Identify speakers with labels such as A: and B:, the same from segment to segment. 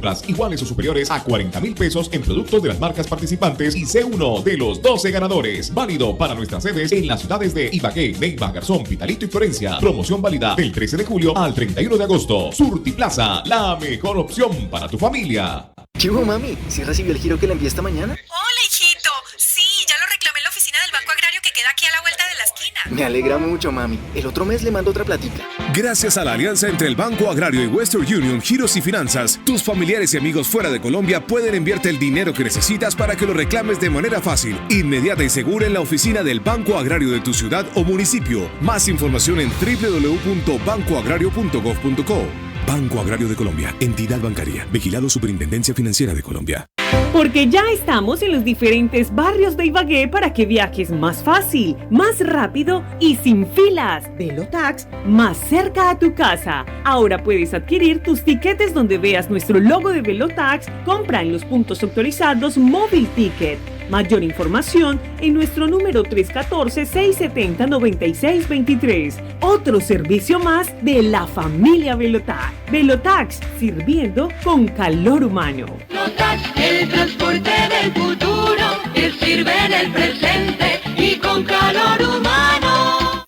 A: compras iguales o superiores a 40,000 pesos en productos de las marcas participantes y sé uno de los 12 ganadores. Válido para nuestras sedes en las ciudades de Ibagué, Neiva, Garzón, Pitalito y Florencia. Promoción válida del 13 de julio al 31 de agosto. Surtiplaza, la mejor opción para tu familia.
B: ¿Qué hubo, mami? ¿Sí recibió el giro que le envié esta mañana?
C: Hola, hijito. Sí, ya lo reclamé en la oficina del Banco Agrario que queda aquí a la vuelta de la esquina.
B: Me alegra mucho, mami. El otro mes le mando otra platica.
D: Gracias a la alianza entre el Banco Agrario y Western Union, Giros y Finanzas, tus familiares y amigos fuera de Colombia pueden enviarte el dinero que necesitas para que lo reclames de manera fácil, inmediata y segura en la oficina del Banco Agrario de tu ciudad o municipio. Más información en www.bancoagrario.gov.co. Banco Agrario de Colombia, entidad bancaria, vigilado Superintendencia Financiera de Colombia.
E: Porque ya estamos en los diferentes barrios de Ibagué para que viajes más fácil, más rápido y sin filas. Velotax, más cerca a tu casa. Ahora puedes adquirir tus tiquetes donde veas nuestro logo de Velotax. Compra en los puntos autorizados Móvil Ticket. Mayor información en nuestro número 314-670-9623. Otro servicio más de la familia Velotax. Velotax, sirviendo con calor humano.
F: Velotax, el transporte del futuro, que sirve en el presente y con calor humano.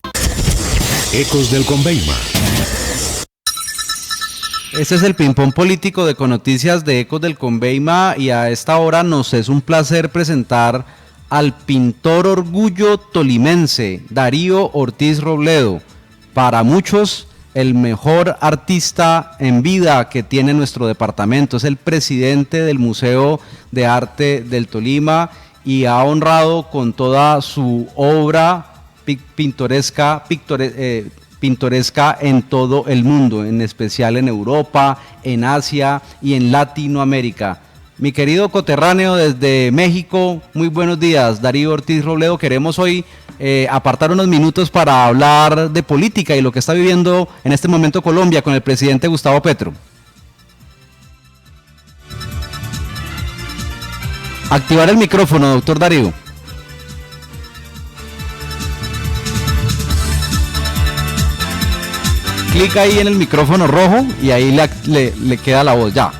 D: Ecos del Conveima.
G: Este es el ping-pong político de Econoticias de Ecos del Conveima y a esta hora nos es un placer presentar al pintor orgullo tolimense, Darío Ortiz Robledo. Para muchos, el mejor artista en vida que tiene nuestro departamento. Es el presidente del Museo de Arte del Tolima y ha honrado con toda su obra pintoresca en todo el mundo, en especial en Europa, en Asia y en Latinoamérica. Mi querido coterráneo desde México, muy buenos días, Darío Ortiz Robledo. Queremos hoy apartar unos minutos para hablar de política y lo que está viviendo en este momento Colombia con el presidente Gustavo Petro. Activar el micrófono, doctor Darío. Clica ahí en el micrófono rojo y ahí le queda la voz ya.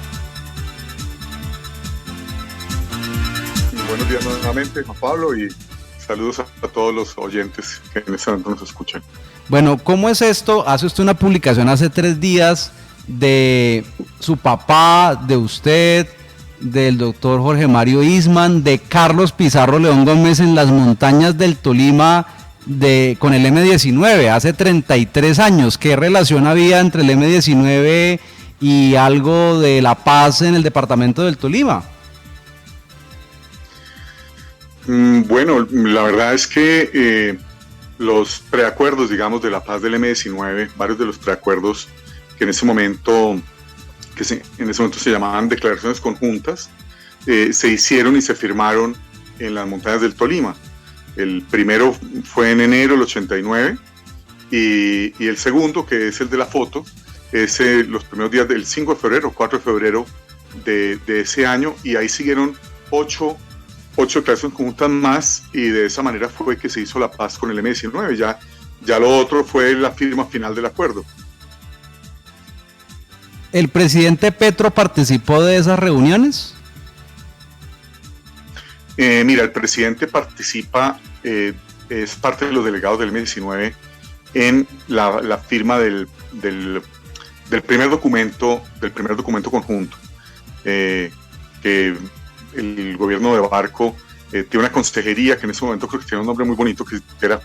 H: Buenos días nuevamente, Juan Pablo, y saludos a todos los oyentes que en este momento nos escuchan.
G: Bueno, ¿cómo es esto? Hace usted una publicación hace 3 días de su papá, de usted, del doctor Jorge Mario Isman, de Carlos Pizarro León Gómez en las montañas del Tolima con el M-19, hace 33 años. ¿Qué relación había entre el M-19 y algo de la paz en el departamento del Tolima?
H: Bueno, la verdad es que los preacuerdos, digamos, de la paz del M-19, varios de los preacuerdos que en ese momento se llamaban declaraciones conjuntas, se hicieron y se firmaron en las montañas del Tolima. El primero fue en enero del 89 y el segundo, que es el de la foto, es los primeros días del 5 de febrero, 4 de febrero de ese año, y ahí siguieron 8 declaraciones conjuntas más, y de esa manera fue que se hizo la paz con el M-19. Ya lo otro fue la firma final del acuerdo.
G: ¿El presidente Petro participó de esas reuniones?
H: Mira, el presidente participa, es parte de los delegados del M-19 en la firma del primer documento conjunto, que el gobierno de Barco tiene una consejería que en ese momento creo que tiene un nombre muy bonito, que era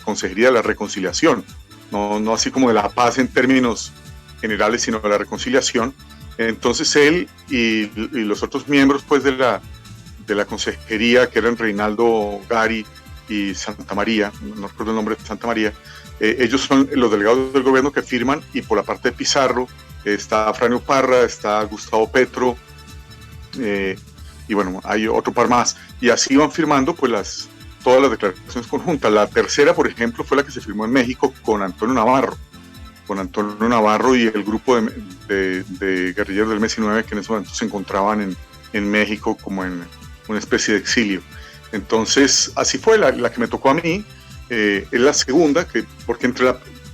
H: Consejería de la Reconciliación, no así como de la paz en términos generales, sino de la reconciliación. Entonces él y los otros miembros pues de la consejería, que eran Reinaldo Gari y Santa María, no recuerdo el nombre de Santa María, ellos son los delegados del gobierno que firman, y por la parte de Pizarro está Franio Parra, está Gustavo Petro, y bueno, hay otro par más, y así van firmando pues todas las declaraciones conjuntas. La tercera, por ejemplo, fue la que se firmó en México con Antonio Navarro y el grupo de guerrilleros del M-19 que en ese momento se encontraban en México como en una especie de exilio. Entonces, así fue la que me tocó a mí. Es la segunda, porque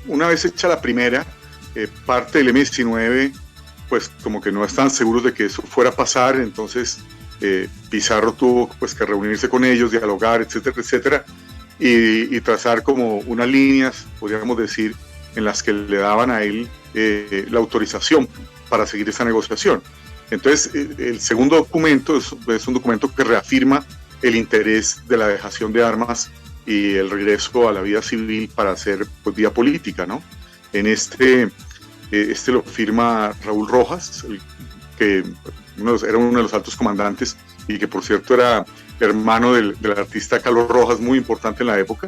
H: una vez hecha la primera, parte del M-19 pues como que no estaban seguros de que eso fuera a pasar, entonces Pizarro tuvo pues que reunirse con ellos, dialogar, etcétera, etcétera, y trazar como unas líneas, podríamos decir, en las que le daban a él la autorización para seguir esa negociación. Entonces, el segundo documento es un documento que reafirma el interés de la dejación de armas y el regreso a la vida civil para hacer pues, vida política, ¿no? En este lo firma Raúl Rojas, que era uno de los altos comandantes y que por cierto era hermano del artista Carlos Rojas, muy importante en la época,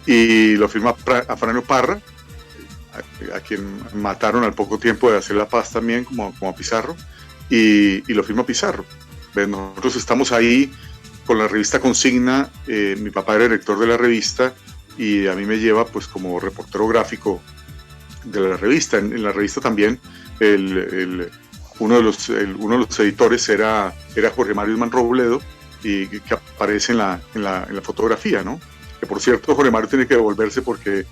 H: y lo firma Afranio Parra, a quien mataron al poco tiempo de hacer la paz también, como a Pizarro, y lo firma Pizarro. Nosotros estamos ahí con la revista Consigna, mi papá era director de la revista y a mí me lleva pues como reportero gráfico de la revista. En la revista también uno de los editores era Jorge Mario Isman Robledo, y que aparece en la fotografía, ¿no? Que por cierto Jorge Mario tiene que devolverse porque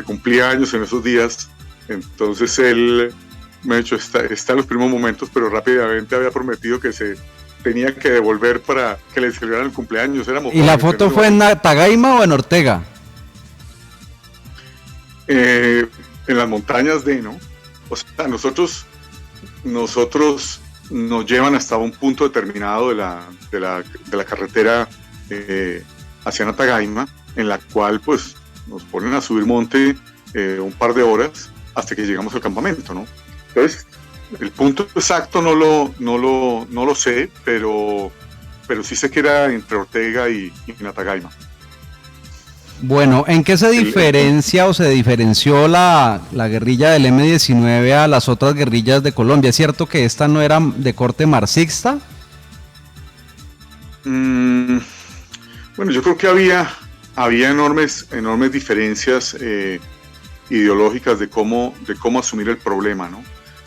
H: cumplía años en esos días, entonces él me ha dicho está en los primeros momentos, pero rápidamente había prometido que se tenía que devolver para que le celebraran el cumpleaños.
G: ¿Y la foto fue en Tagaima o en Ortega?
H: En las montañas ¿no? O sea, nosotros nos llevan hasta un punto determinado de la carretera hacia Natagaima, en la cual pues nos ponen a subir monte un par de horas hasta que llegamos al campamento, ¿no? Entonces, el punto exacto no lo sé, pero sí sé que era entre Ortega y Natagaima.
G: Bueno, ¿en qué se diferencia o se diferenció la guerrilla del M-19 a las otras guerrillas de Colombia? ¿Es cierto que esta no era de corte marxista?
H: Bueno, yo creo que había enormes diferencias ideológicas de cómo asumir el problema, ¿no?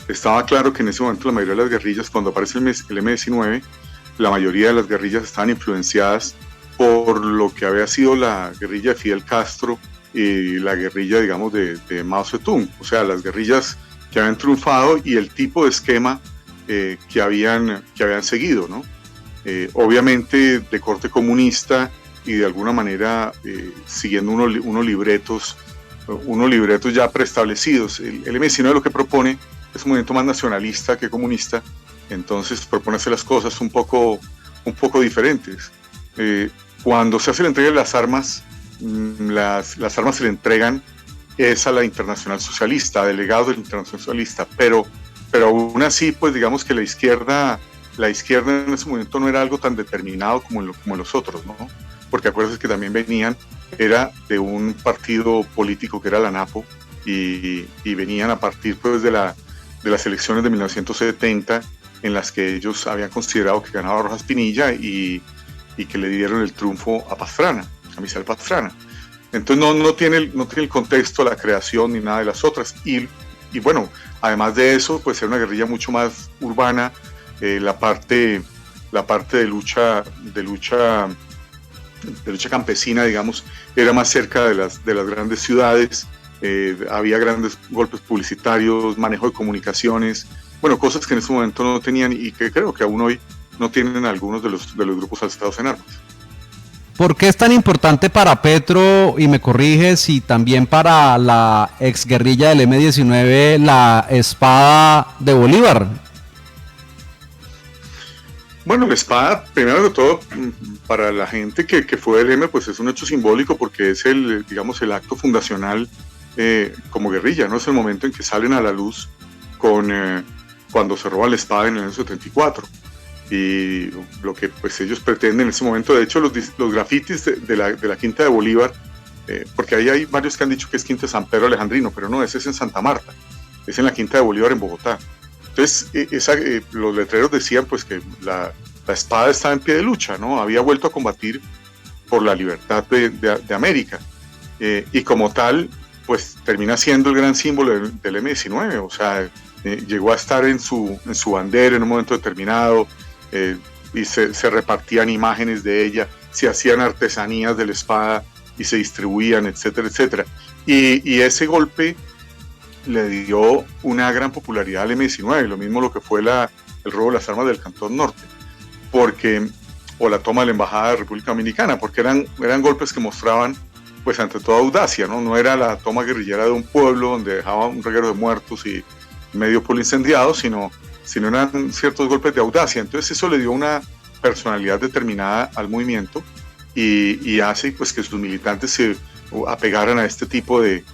H: Estaba claro que en ese momento la mayoría de las guerrillas, cuando aparece el M-19, la mayoría de las guerrillas estaban influenciadas por lo que había sido la guerrilla de Fidel Castro y la guerrilla, digamos, de Mao Zedong, o sea, las guerrillas que habían triunfado y el tipo de esquema que habían seguido, ¿no? Obviamente de corte comunista y de alguna manera siguiendo unos libretos ya preestablecidos. El M-19 lo que propone es un movimiento más nacionalista que comunista, entonces propone hacer las cosas un poco diferentes. Cuando se hace la entrega de las armas, las armas se le entregan es a la Internacional Socialista, a delegados de la Internacional Socialista, pero aún así, pues digamos que la izquierda en ese momento no era algo tan determinado como los otros, ¿no? Porque acuérdense que también era de un partido político que era la ANAPO, y venían a partir pues de las elecciones de 1970, en las que ellos habían considerado que ganaba Rojas Pinilla y que le dieron el triunfo a Pastrana, a Misael Pastrana. Entonces no tiene el contexto, la creación ni nada de las otras. Y bueno, además de eso, pues era una guerrilla mucho más urbana, la parte de lucha campesina, digamos, era más cerca de las grandes ciudades, había grandes golpes publicitarios, manejo de comunicaciones, bueno, cosas que en ese momento no tenían y que creo que aún hoy no tienen algunos de los grupos alzados en armas.
G: ¿Por qué es tan importante para Petro, y me corriges, y también para la exguerrilla del M-19, la espada de Bolívar?
H: Bueno, la espada, primero de todo, para la gente que fue del M, pues es un hecho simbólico porque es el acto fundacional como guerrilla, ¿no? Es el momento en que salen a la luz cuando se roba la espada en el año 74. Y lo que pues ellos pretenden en ese momento, de hecho los grafitis de la Quinta de Bolívar, porque ahí hay varios que han dicho que es Quinta de San Pedro Alejandrino, pero no, ese es en Santa Marta, es en la Quinta de Bolívar en Bogotá. Entonces los letreros decían pues que la espada estaba en pie de lucha, ¿no? Había vuelto a combatir por la libertad de América, y como tal pues termina siendo el gran símbolo del M-19, o sea, llegó a estar en su bandera en un momento determinado, y se repartían imágenes de ella, se hacían artesanías de la espada y se distribuían, etcétera, etcétera. Y ese golpe le dio una gran popularidad al M-19, lo mismo lo que fue el robo de las armas del Cantón Norte, o la toma de la Embajada de República Dominicana, porque eran golpes que mostraban, pues ante toda audacia, no era la toma guerrillera de un pueblo donde dejaba un reguero de muertos y medio pueblo incendiado, sino eran ciertos golpes de audacia. Entonces eso le dio una personalidad determinada al movimiento y hace pues que sus militantes se apegaran a este tipo de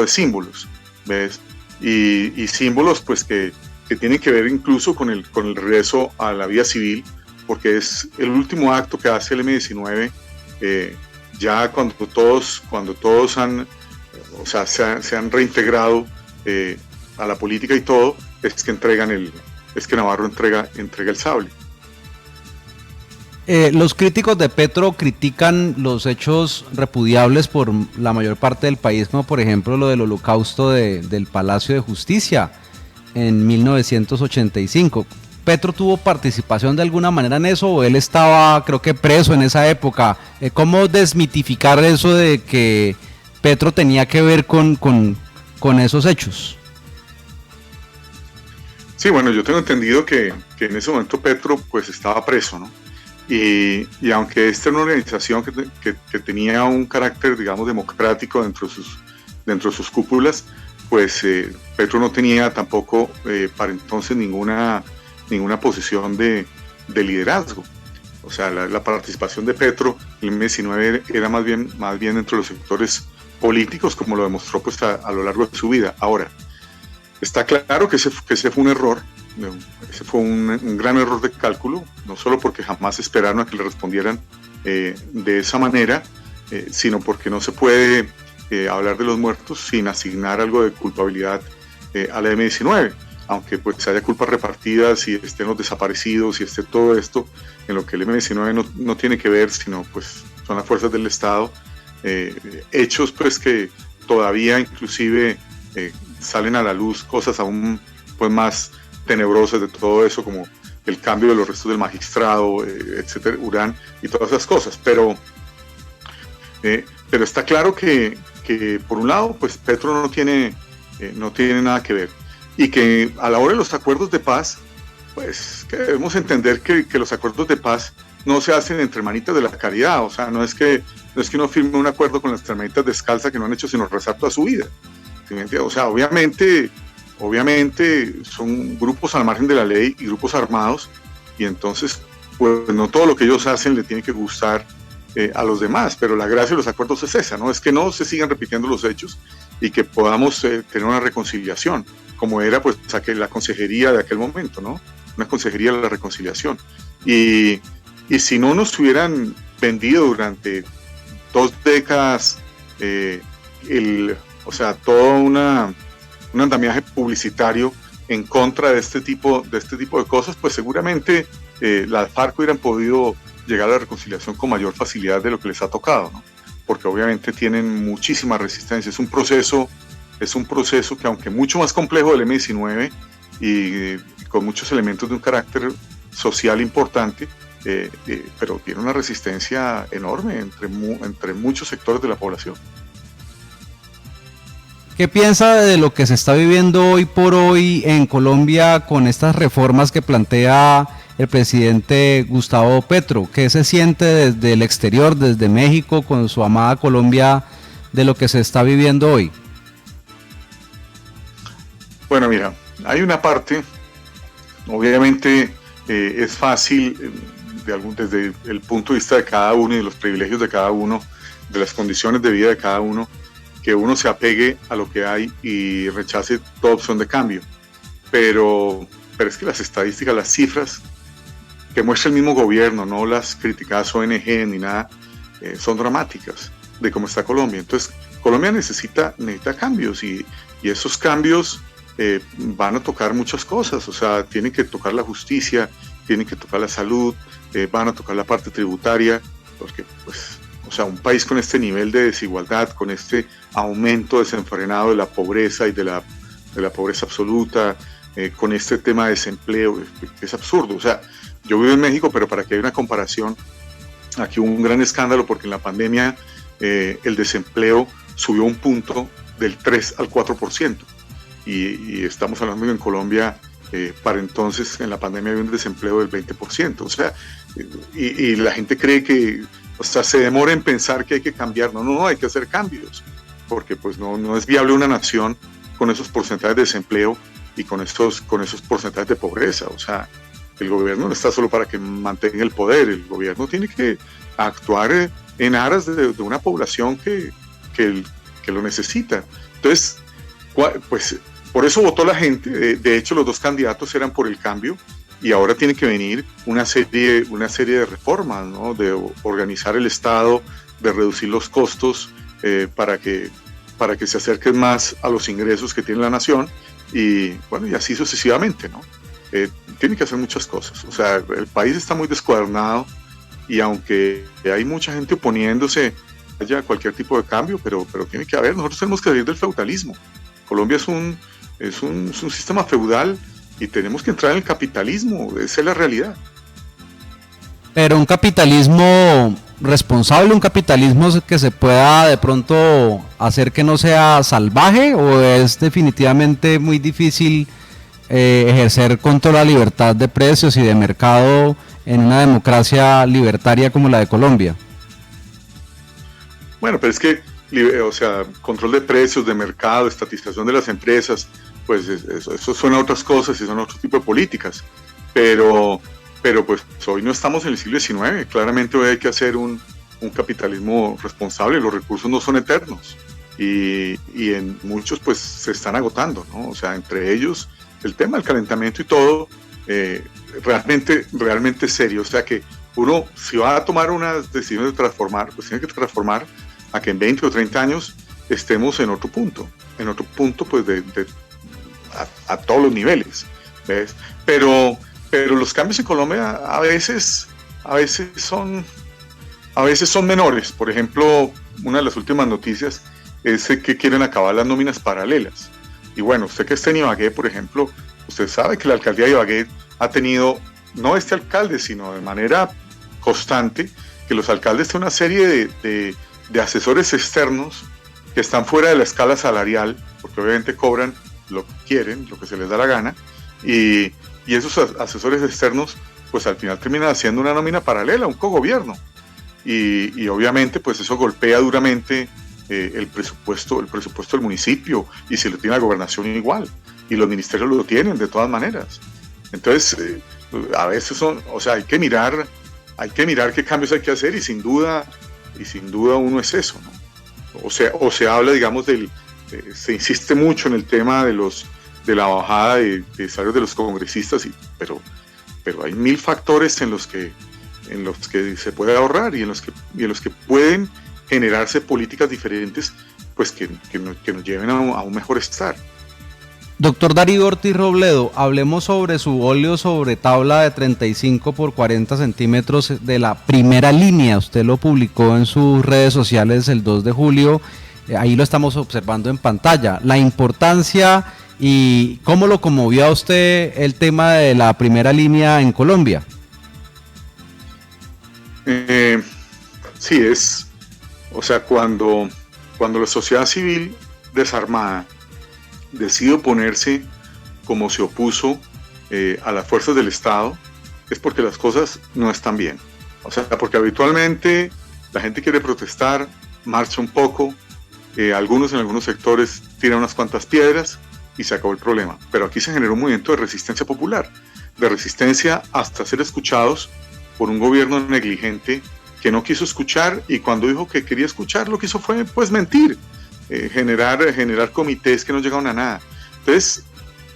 H: símbolos, ¿ves? Y símbolos pues que tienen que ver incluso con el regreso a la vida civil, porque es el último acto que hace el M-19 ya cuando todos se han reintegrado a la política y todo, es que Navarro entrega el sable.
G: Los críticos de Petro critican los hechos repudiables por la mayor parte del país, como por ejemplo lo del holocausto del Palacio de Justicia en 1985. ¿Petro tuvo participación de alguna manera en eso o él estaba, creo que, preso en esa época? ¿Cómo desmitificar eso de que Petro tenía que ver con esos hechos?
H: Sí, bueno, yo tengo entendido que en ese momento Petro pues estaba preso, ¿no? Y aunque esta era una organización que tenía un carácter, digamos, democrático dentro de sus cúpulas, pues Petro no tenía tampoco para entonces ninguna posición de liderazgo. O sea, la participación de Petro en el M-19 era más bien entre los sectores políticos, como lo demostró pues a lo largo de su vida. Ahora, está claro que ese fue un error. Ese fue un gran error de cálculo, no solo porque jamás esperaron a que le respondieran de esa manera, sino porque no se puede hablar de los muertos sin asignar algo de culpabilidad a la M-19, aunque pues haya culpas repartidas y estén los desaparecidos y esté todo esto, en lo que el M-19 no tiene que ver, sino pues son las fuerzas del Estado, hechos pues que todavía inclusive salen a la luz cosas aún pues más tenebrosas de todo eso, como el cambio de los restos del magistrado, etcétera, Urán y todas esas cosas. Pero está claro que por un lado, pues Petro no tiene nada que ver, y que a la hora de los acuerdos de paz, pues que debemos entender que los acuerdos de paz no se hacen entre hermanitas de la caridad. O sea, no es que uno firme un acuerdo con las hermanitas descalzas que no han hecho sino rezar toda su vida. ¿Sí? O sea, obviamente son grupos al margen de la ley y grupos armados, y entonces pues no todo lo que ellos hacen le tiene que gustar a los demás, pero la gracia de los acuerdos es esa, ¿no? Es que no se sigan repitiendo los hechos y que podamos tener una reconciliación, como era pues la consejería de aquel momento, ¿no? Una consejería de la reconciliación. Y si no nos hubieran vendido durante 2 décadas todo un andamiaje publicitario en contra de este tipo de cosas, pues seguramente las FARC hubieran podido llegar a la reconciliación con mayor facilidad de lo que les ha tocado, ¿no? Porque obviamente tienen muchísima resistencia. Es un proceso que, aunque mucho más complejo del M-19 y con muchos elementos de un carácter social importante, pero tiene una resistencia enorme entre muchos sectores de la población.
G: ¿Qué piensa de lo que se está viviendo hoy por hoy en Colombia con estas reformas que plantea el presidente Gustavo Petro? ¿Qué se siente desde el exterior, desde México, con su amada Colombia, de lo que se está viviendo hoy?
H: Bueno, mira, hay una parte, obviamente es fácil, desde el punto de vista de cada uno y de los privilegios de cada uno, de las condiciones de vida de cada uno, que uno se apegue a lo que hay y rechace toda opción de cambio. Pero es que las estadísticas, las cifras que muestra el mismo gobierno, no las criticadas ONG ni nada, son dramáticas de cómo está Colombia. Entonces, Colombia necesita cambios y esos cambios van a tocar muchas cosas. O sea, tienen que tocar la justicia, tienen que tocar la salud, van a tocar la parte tributaria, porque pues, o sea, un país con este nivel de desigualdad, con este aumento desenfrenado de la pobreza y de la pobreza absoluta, con este tema de desempleo, es absurdo. O sea, yo vivo en México, pero para que haya una comparación, aquí hubo un gran escándalo porque en la pandemia el desempleo subió un punto del 3 al 4%. Y estamos hablando que en Colombia, para entonces, en la pandemia había un desempleo del 20%. O sea, y la gente cree que, o sea, se demora en pensar que hay que cambiar. No, hay que hacer cambios, porque pues no es viable una nación con esos porcentajes de desempleo y con esos porcentajes de pobreza. O sea, el gobierno no está solo para que mantenga el poder, el gobierno tiene que actuar en aras de una población que lo necesita. Entonces, pues por eso votó la gente. De hecho, los dos candidatos eran por el cambio, y ahora tiene que venir una serie de reformas, ¿no? De organizar el Estado, de reducir los costos para que se acerquen más a los ingresos que tiene la nación, y bueno, y así sucesivamente, ¿no? Tiene que hacer muchas cosas. O sea, el país está muy descuadernado, y aunque hay mucha gente oponiéndose haya cualquier tipo de cambio, pero tiene que haber. Nosotros tenemos que salir del feudalismo. Colombia es un sistema feudal y tenemos que entrar en el capitalismo. Esa es la realidad.
G: Pero un capitalismo responsable, un capitalismo que se pueda de pronto hacer que no sea salvaje, o es definitivamente muy difícil ejercer contra la libertad de precios y de mercado en una democracia libertaria como la de Colombia.
H: Bueno, pero es que, o sea, control de precios, de mercado, estatización de las empresas, pues eso son otras cosas y son otro tipo de políticas. Pero pues hoy no estamos en el siglo XIX, claramente hoy hay que hacer un capitalismo responsable. Los recursos no son eternos y en muchos pues se están agotando, ¿no? O sea, entre ellos el tema del calentamiento y todo, realmente serio. O sea que uno, si va a tomar unas decisiones de transformar, pues tiene que transformar a que en 20 o 30 años estemos en otro punto pues a todos los niveles, ¿ves? Pero los cambios en Colombia a veces son menores. Por ejemplo, una de las últimas noticias es que quieren acabar las nóminas paralelas. Y bueno, usted que está en Ibagué, por ejemplo, usted sabe que la alcaldía de Ibagué ha tenido, no este alcalde, sino de manera constante, que los alcaldes tienen una serie de asesores externos que están fuera de la escala salarial, porque obviamente cobran lo que quieren, lo que se les da la gana, y esos asesores externos pues al final terminan haciendo una nómina paralela, un cogobierno, y obviamente pues eso golpea duramente el presupuesto del municipio, y si lo tiene la gobernación igual, y los ministerios lo tienen de todas maneras. Entonces a veces hay que mirar qué cambios hay que hacer, y sin duda uno es eso, ¿no? O se habla, digamos, se insiste mucho en el tema de la bajada de salarios de los congresistas, pero hay 1000 factores en los que se puede ahorrar y en los que pueden generarse políticas diferentes, pues que nos lleven a un mejor estar.
G: Doctor Darío Ortiz Robledo, hablemos sobre su óleo sobre tabla de 35 por 40 centímetros de la primera línea. Usted lo publicó en sus redes sociales el 2 de julio, ahí lo estamos observando en pantalla. La importancia y cómo lo conmovió a usted el tema de la primera línea en Colombia.
H: Sí, o sea, cuando la sociedad civil desarmada decide oponerse como se opuso a las fuerzas del Estado, es porque las cosas no están bien. O sea, porque habitualmente la gente quiere protestar, marcha un poco, algunos en algunos sectores tiran unas cuantas piedras y se acabó el problema. Pero aquí se generó un movimiento de resistencia popular, de resistencia hasta ser escuchados por un gobierno negligente que no quiso escuchar, y cuando dijo que quería escuchar, lo que hizo fue pues mentir. Generar comités que no llegaron a nada. Entonces,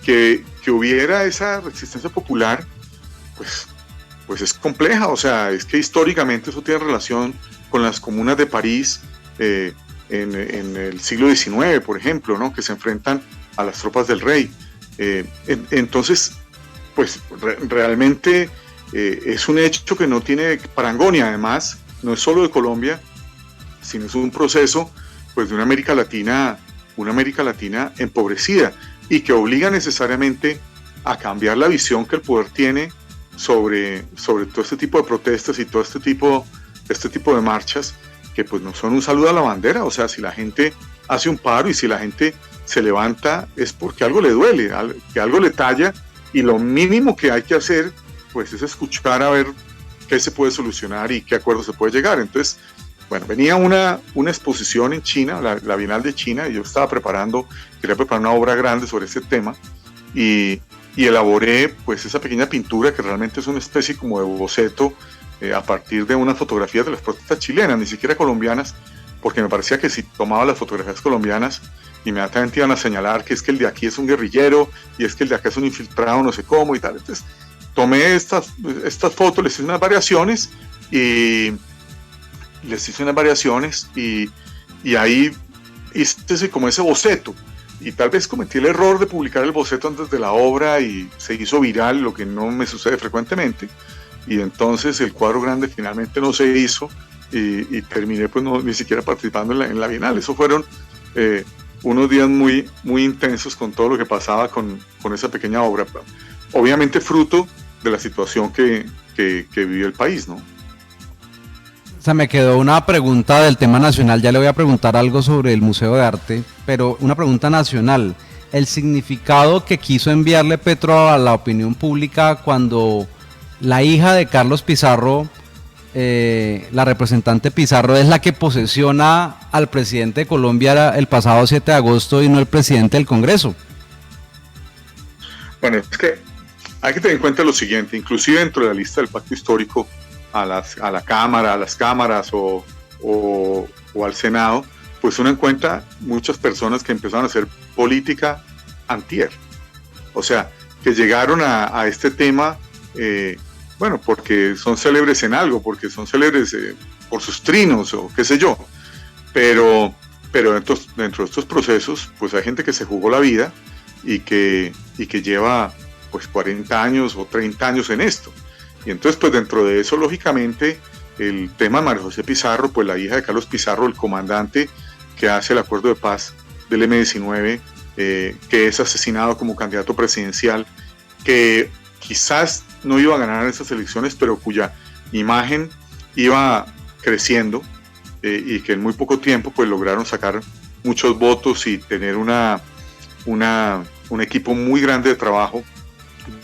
H: que hubiera esa resistencia popular, pues es compleja. O sea, es que históricamente eso tiene relación con las comunas de París en el siglo XIX, por ejemplo, ¿no? Que se enfrentan a las tropas del rey. Entonces, pues realmente es un hecho que no tiene parangón, y además no es solo de Colombia, sino es un proceso pues de una América Latina empobrecida, y que obliga necesariamente a cambiar la visión que el poder tiene sobre todo este tipo de protestas y todo este tipo de marchas, que pues no son un saludo a la bandera. O sea, si la gente hace un paro, y si la gente se levanta es porque algo le duele, que algo le talla, y lo mínimo que hay que hacer pues es escuchar a ver qué se puede solucionar y qué acuerdo se puede llegar. Entonces, bueno, venía una exposición en China, la Bienal de China, y yo quería preparar una obra grande sobre este tema, y elaboré pues esa pequeña pintura que realmente es una especie como de boceto a partir de unas fotografías de las protestas chilenas, ni siquiera colombianas, porque me parecía que si tomaba las fotografías colombianas, inmediatamente iban a señalar que es que el de aquí es un guerrillero, y es que el de acá es un infiltrado, no sé cómo y tal. Entonces tomé estas fotos, les hice unas variaciones, y ahí hice como ese boceto, y tal vez cometí el error de publicar el boceto antes de la obra y se hizo viral, lo que no me sucede frecuentemente, y entonces el cuadro grande finalmente no se hizo, y terminé pues ni siquiera participando en la Bienal. Eso fueron unos días muy, muy intensos con todo lo que pasaba con esa pequeña obra, obviamente fruto de la situación que vivió el país, ¿no?
G: Se me quedó una pregunta del tema nacional, ya le voy a preguntar algo sobre el Museo de Arte, pero una pregunta nacional. El significado que quiso enviarle Petro a la opinión pública cuando la hija de Carlos Pizarro, la representante Pizarro, es la que posesiona al presidente de Colombia el pasado 7 de agosto y no el presidente del Congreso.
H: Bueno, es que hay que tener en cuenta lo siguiente, inclusive dentro de la lista del pacto histórico, a la Cámara, a las cámaras o al Senado, pues uno encuentra muchas personas que empezaron a hacer política antier. O sea, que llegaron a este tema, bueno, porque son célebres en algo, porque son célebres por sus trinos o qué sé yo. Pero dentro de estos procesos, pues hay gente que se jugó la vida y que lleva pues 40 años o 30 años en esto. Y entonces, pues dentro de eso, lógicamente, el tema de María José Pizarro, pues la hija de Carlos Pizarro, el comandante que hace el acuerdo de paz del M-19, que es asesinado como candidato presidencial, que quizás no iba a ganar esas elecciones, pero cuya imagen iba creciendo, y que en muy poco tiempo pues lograron sacar muchos votos y tener un equipo muy grande de trabajo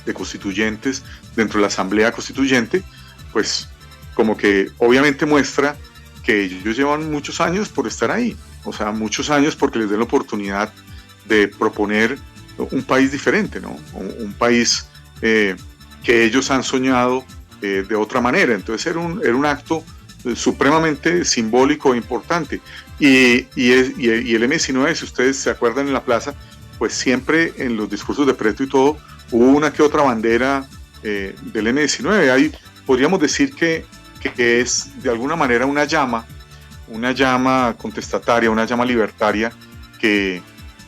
H: de constituyentes dentro de la Asamblea Constituyente, pues como que obviamente muestra que ellos llevan muchos años por estar ahí, o sea, muchos años porque les den la oportunidad de proponer un país diferente, ¿no? Un país que ellos han soñado de otra manera. Entonces era un acto supremamente simbólico e importante. Y el M-19, si ustedes se acuerdan en la plaza, pues siempre en los discursos de Petro y todo, hubo una que otra bandera del M-19. Ahí podríamos decir que es de alguna manera una llama contestataria, una llama libertaria que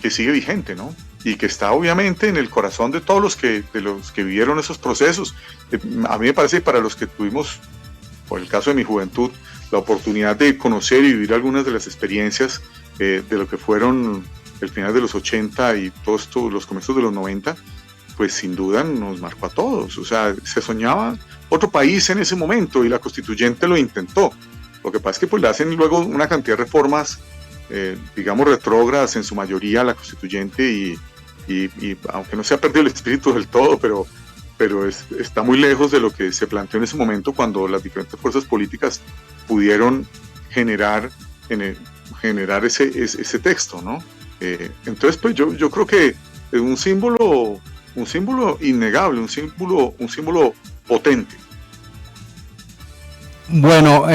H: sigue vigente, ¿no? Y que está obviamente en el corazón de todos los que vivieron esos procesos. A mí me parece que para los que tuvimos, por el caso de mi juventud, la oportunidad de conocer y vivir algunas de las experiencias de lo que fueron el final de los 80 y todos los comienzos de los 90, pues sin duda nos marcó a todos. O sea, se soñaba otro país en ese momento y la constituyente lo intentó. Lo que pasa es que pues le hacen luego una cantidad de reformas, digamos, retrógradas en su mayoría a la constituyente, y aunque no se ha perdido el espíritu del todo, pero está muy lejos de lo que se planteó en ese momento, cuando las diferentes fuerzas políticas pudieron generar ese texto, ¿no? Entonces, pues yo creo que es un símbolo innegable, un símbolo potente.
G: Bueno,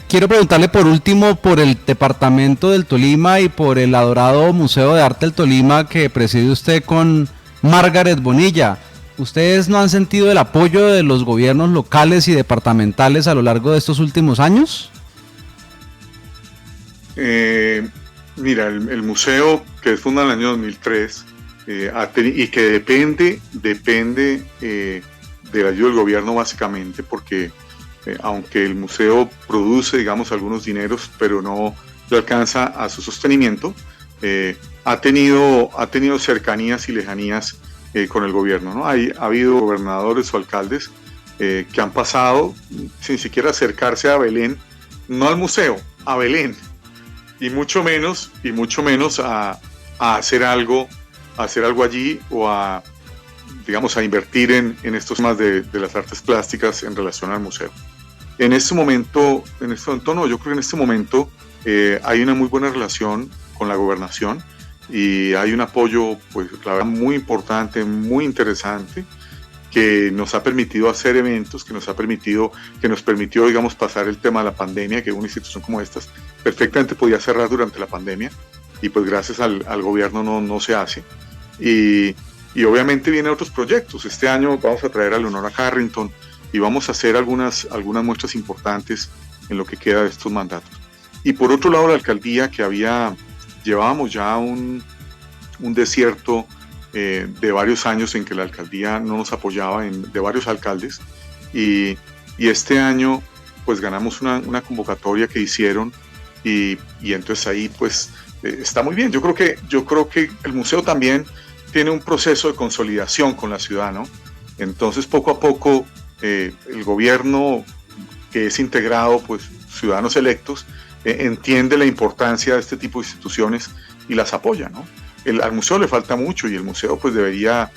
G: quiero preguntarle por último por el departamento del Tolima y por el adorado Museo de Arte del Tolima que preside usted con Margaret Bonilla. ¿Ustedes no han sentido el apoyo de los gobiernos locales y departamentales a lo largo de estos últimos años?
H: Mira, el museo, que es fundado en el año 2003 y que depende de la ayuda del gobierno básicamente, porque aunque el museo produce, digamos, algunos dineros, pero no le alcanza a su sostenimiento, ha tenido cercanías y lejanías con el gobierno, ¿no? Ha habido gobernadores o alcaldes que han pasado sin siquiera acercarse a Belén, no al museo, a Belén, y mucho menos a hacer algo allí o a, digamos, a invertir en estos temas de las artes plásticas en relación al museo. En este momento no, yo creo que en este momento hay una muy buena relación con la gobernación y hay un apoyo, pues, la verdad, muy importante, muy interesante, que nos ha permitido hacer eventos, que nos permitió, digamos, pasar el tema de la pandemia, que una institución como esta perfectamente podía cerrar durante la pandemia, y pues gracias al gobierno no se hace. Y obviamente vienen otros proyectos. Este año vamos a traer a Leonora Carrington y vamos a hacer algunas muestras importantes en lo que queda de estos mandatos. Y por otro lado, la alcaldía, que llevábamos ya un desierto de varios años en que la alcaldía no nos apoyaba, de varios alcaldes, y este año pues ganamos una convocatoria que hicieron y entonces ahí pues está muy bien. Yo creo que el museo también tiene un proceso de consolidación con la ciudad, ¿no? Entonces poco a poco el gobierno, que es integrado pues ciudadanos electos, entiende la importancia de este tipo de instituciones y las apoya, ¿no? Al museo le falta mucho y el museo pues debería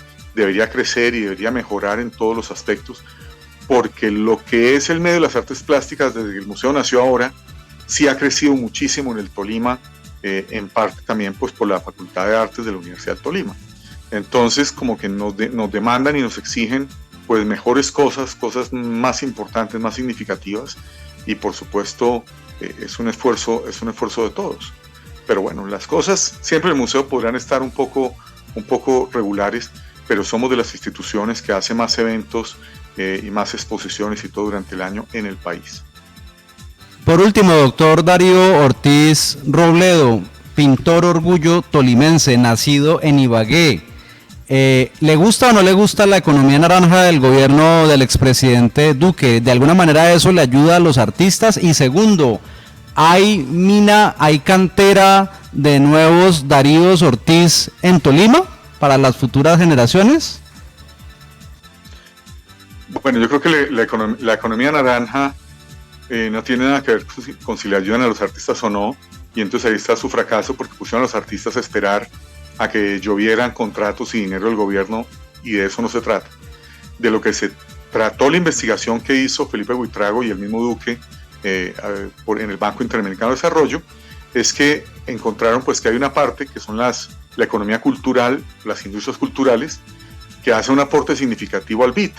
H: crecer y debería mejorar en todos los aspectos, porque lo que es el medio de las artes plásticas desde que el museo nació ahora sí ha crecido muchísimo en el Tolima, en parte también pues por la Facultad de Artes de la Universidad del Tolima. Entonces como que nos demandan y nos exigen pues mejores cosas más importantes, más significativas, y por supuesto es un esfuerzo de todos. Pero bueno, las cosas siempre en el museo podrán estar un poco regulares, pero somos de las instituciones que hace más eventos y más exposiciones y todo durante el año en el país.
G: Por último, doctor Darío Ortiz Robledo, pintor orgullo tolimense, nacido en Ibagué. ¿Le gusta o no le gusta la economía naranja del gobierno del expresidente Duque? ¿De alguna manera eso le ayuda a los artistas? Y segundo, ¿hay cantera de nuevos Daríos Ortiz en Tolima para las futuras generaciones?
H: Bueno, yo creo que la economía naranja no tiene nada que ver con si le ayudan a los artistas o no, y entonces ahí está su fracaso, porque pusieron a los artistas a esperar a que llovieran contratos y dinero del gobierno, y de eso no se trata. De lo que se trató la investigación que hizo Felipe Buitrago y el mismo Duque en el Banco Interamericano de Desarrollo, es que encontraron pues que hay una parte que son la economía cultural, las industrias culturales, que hace un aporte significativo al PIB,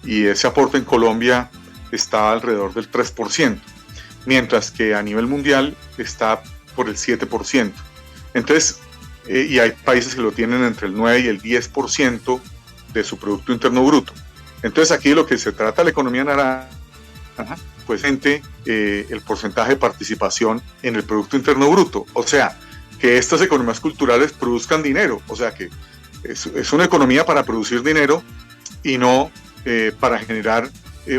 H: y ese aporte en Colombia está alrededor del 3%, mientras que a nivel mundial está por el 7%. Entonces, y hay países que lo tienen entre el 9 y el 10% de su Producto Interno Bruto. Entonces aquí de lo que se trata la economía naranja, pues el porcentaje de participación en el Producto Interno Bruto, o sea, que estas economías culturales produzcan dinero, o sea que es una economía para producir dinero y no para generar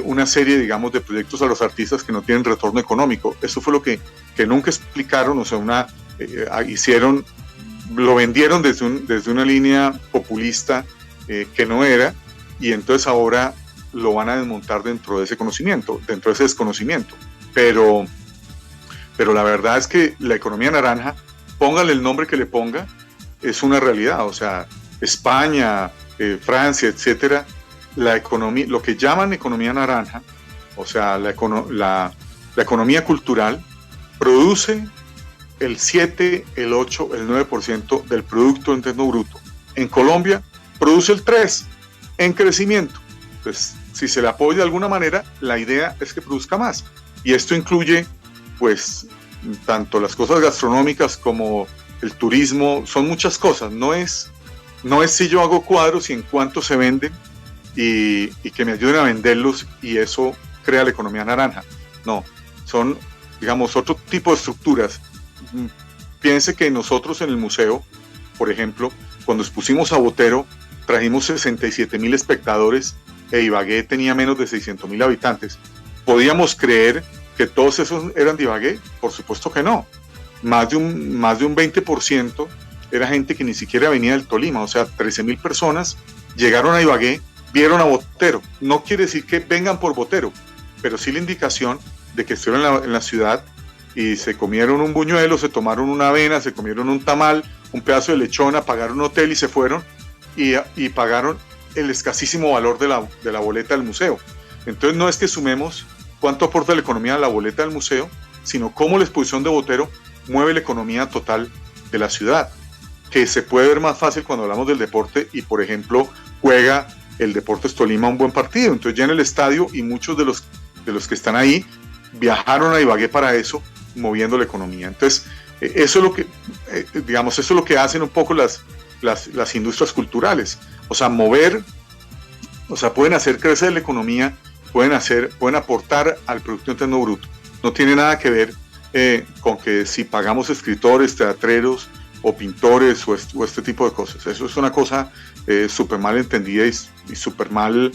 H: una serie, digamos, de proyectos a los artistas que no tienen retorno económico. Eso fue lo que nunca explicaron, o sea, lo vendieron desde una línea populista que no era, y entonces ahora lo van a desmontar dentro de ese conocimiento, dentro de ese desconocimiento. Pero la verdad es que la economía naranja, póngale el nombre que le ponga, es una realidad. O sea, España, Francia, etcétera, lo que llaman economía naranja, o sea, la economía cultural, produce el 7, el 8, el 9% del Producto Interno Bruto. En Colombia produce el 3% en crecimiento. Pues si se le apoya de alguna manera, la idea es que produzca más. Y esto incluye, pues, tanto las cosas gastronómicas como el turismo, son muchas cosas. No es si yo hago cuadros y en cuánto se venden y que me ayuden a venderlos y eso crea la economía naranja. No, son, digamos, otro tipo de estructuras. Piense que nosotros en el museo, por ejemplo, cuando expusimos a Botero, trajimos 67,000 espectadores e Ibagué tenía menos de 600,000 habitantes. ¿Podíamos creer que todos esos eran de Ibagué? Por supuesto que no. Más de un 20% era gente que ni siquiera venía del Tolima, o sea, 13,000 personas llegaron a Ibagué, vieron a Botero. No quiere decir que vengan por Botero, pero sí la indicación de que estuvieron en la ciudad y se comieron un buñuelo, se tomaron una avena, se comieron un tamal, un pedazo de lechona, pagaron un hotel y se fueron y pagaron el escasísimo valor de la boleta del museo. Entonces no es que sumemos cuánto aporta la economía a la boleta del museo, sino cómo la exposición de Botero mueve la economía total de la ciudad, que se puede ver más fácil cuando hablamos del deporte y, por ejemplo, juega el Deportes Tolima un buen partido. Entonces llena el estadio y muchos de los que están ahí viajaron a Ibagué para eso, moviendo la economía. Entonces, eso es lo que, eso es lo que hacen un poco las industrias culturales. O sea, pueden hacer crecer la economía, pueden aportar al Producto Interno Bruto. No tiene nada que ver con que si pagamos escritores, teatreros o pintores o este tipo de cosas. Eso es una cosa súper mal entendida y súper mal,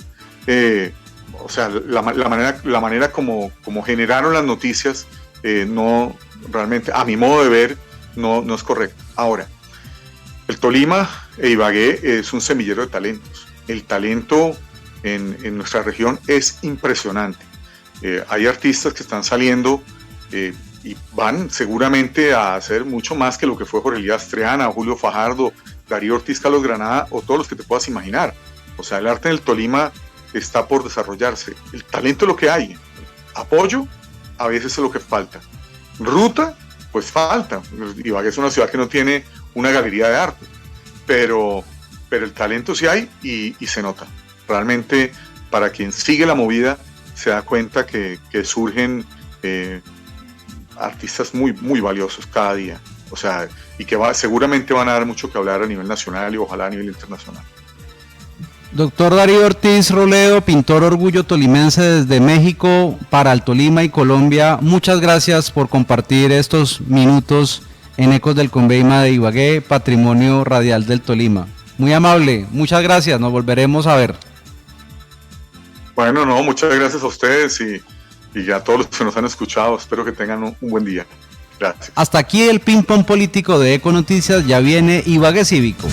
H: o sea, la manera como generaron las noticias, no, realmente, a mi modo de ver, no es correcto. Ahora, el Tolima e Ibagué es un semillero de talentos. El talento en nuestra región es impresionante. Hay artistas que están saliendo y van seguramente a hacer mucho más que lo que fue Jorge Elías Triana, Julio Fajardo, Darío Ortiz, Carlos Granada o todos los que te puedas imaginar. O sea, el arte en el Tolima está por desarrollarse. El talento es lo que hay. Apoyo, a veces es lo que falta. Ruta, pues falta. Ibagué es una ciudad que no tiene una galería de arte, pero el talento sí hay y se nota. Realmente, para quien sigue la movida, se da cuenta que surgen artistas muy, muy valiosos cada día. O sea, y que seguramente van a dar mucho que hablar a nivel nacional y ojalá a nivel internacional.
G: Doctor Darío Ortiz Robledo, pintor orgullo tolimense desde México para el Tolima y Colombia, muchas gracias por compartir estos minutos en Ecos del Conveima de Ibagué, Patrimonio Radial del Tolima. Muy amable, muchas gracias, nos volveremos a ver.
H: Bueno, no, muchas gracias a ustedes y a todos los que nos han escuchado, espero que tengan un buen día. Gracias.
G: Hasta aquí el ping pong político de Econoticias, ya viene Ibagué Cívico.